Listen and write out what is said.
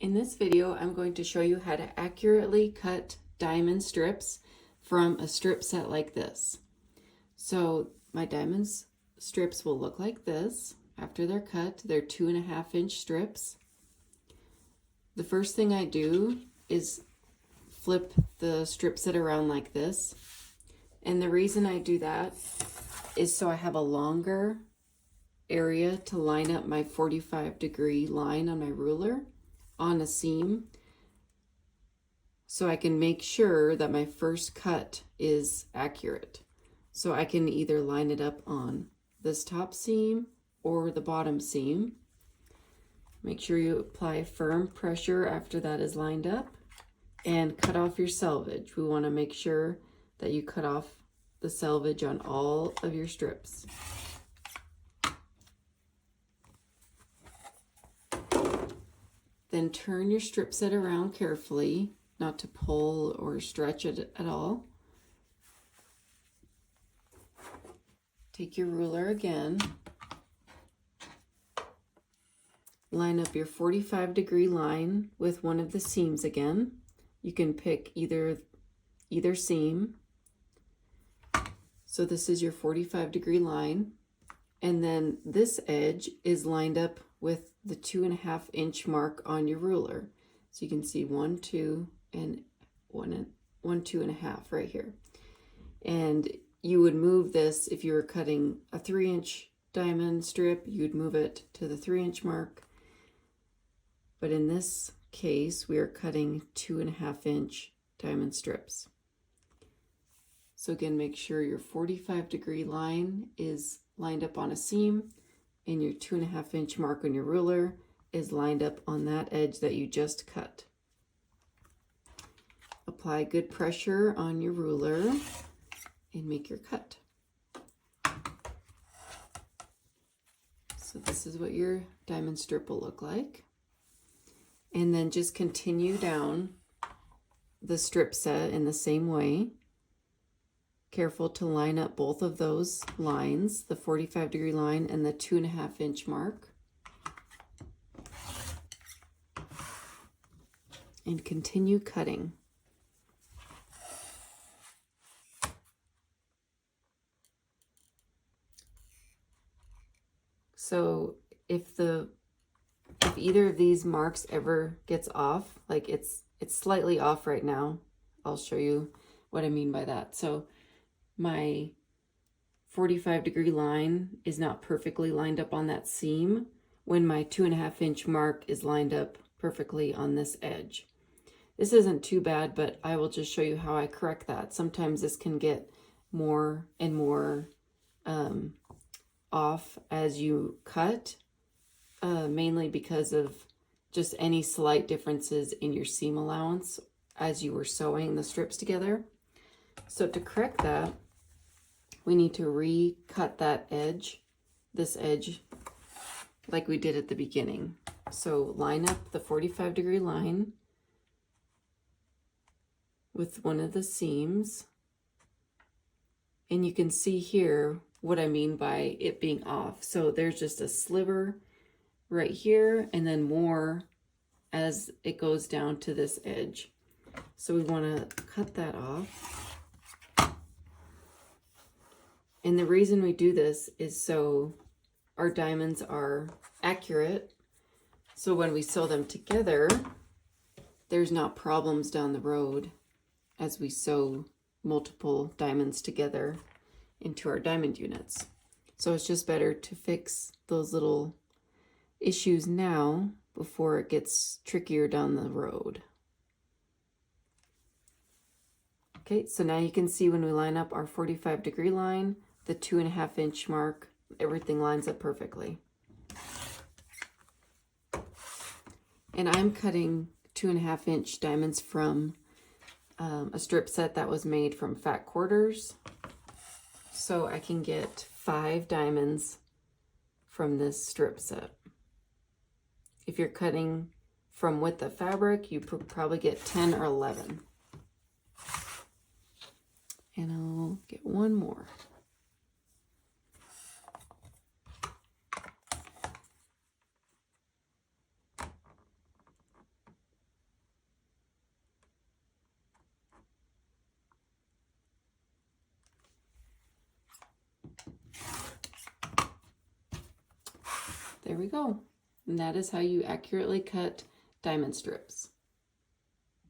In this video, I'm going to show you how to accurately cut diamond strips from a strip set like this. So my diamond strips will look like this after they're cut. They're 2.5-inch strips. The first thing I do is flip the strip set around like this. And the reason I do that is so I have a longer area to line up my 45-degree line on my ruler on a seam, so I can make sure that my first cut is accurate. So I can either line it up on this top seam or the bottom seam. Make sure you apply firm pressure after that is lined up and cut off your selvage. We want to make sure that you cut off the selvage on all of your strips. Then turn your strip set around carefully, not to pull or stretch it at all. Take your ruler again. Line up your 45-degree line with one of the seams again. You can pick either seam. So this is your 45-degree line. And then this edge is lined up with the 2.5-inch mark on your ruler. So you can see 1, 2, and 1, 2.5 right here. And you would move this if you were cutting a 3-inch diamond strip, you'd move it to the 3-inch mark. But in this case, we are cutting 2.5-inch diamond strips. So again, make sure your 45-degree line is lined up on a seam and your 2.5-inch mark on your ruler is lined up on that edge that you just cut. Apply good pressure on your ruler and make your cut. So this is what your diamond strip will look like. And then just continue down the strip set in the same way. Careful to line up both of those lines, the 45-degree line and the 2.5-inch mark. And continue cutting. So if either of these marks ever gets off, like it's slightly off right now, I'll show you what I mean by that. So my 45-degree line is not perfectly lined up on that seam when my 2.5-inch mark is lined up perfectly on this edge. This isn't too bad, but I will just show you how I correct that. Sometimes this can get more and more off as you cut, mainly because of just any slight differences in your seam allowance as you were sewing the strips together. So to correct that, we need to recut that edge, this edge, like we did at the beginning. So line up the 45-degree line with one of the seams. And you can see here what I mean by it being off. So there's just a sliver right here and then more as it goes down to this edge. So we want to cut that off. And the reason we do this is so our diamonds are accurate. So when we sew them together, there's not problems down the road as we sew multiple diamonds together into our diamond units. So it's just better to fix those little issues now before it gets trickier down the road. Okay, so now you can see when we line up our 45-degree line, the 2.5-inch mark, everything lines up perfectly. And I'm cutting 2.5-inch diamonds from a strip set that was made from fat quarters. So I can get 5 diamonds from this strip set. If you're cutting from width of fabric, you probably get 10 or 11. And I'll get one more. There we go. And that is how you accurately cut diamond strips.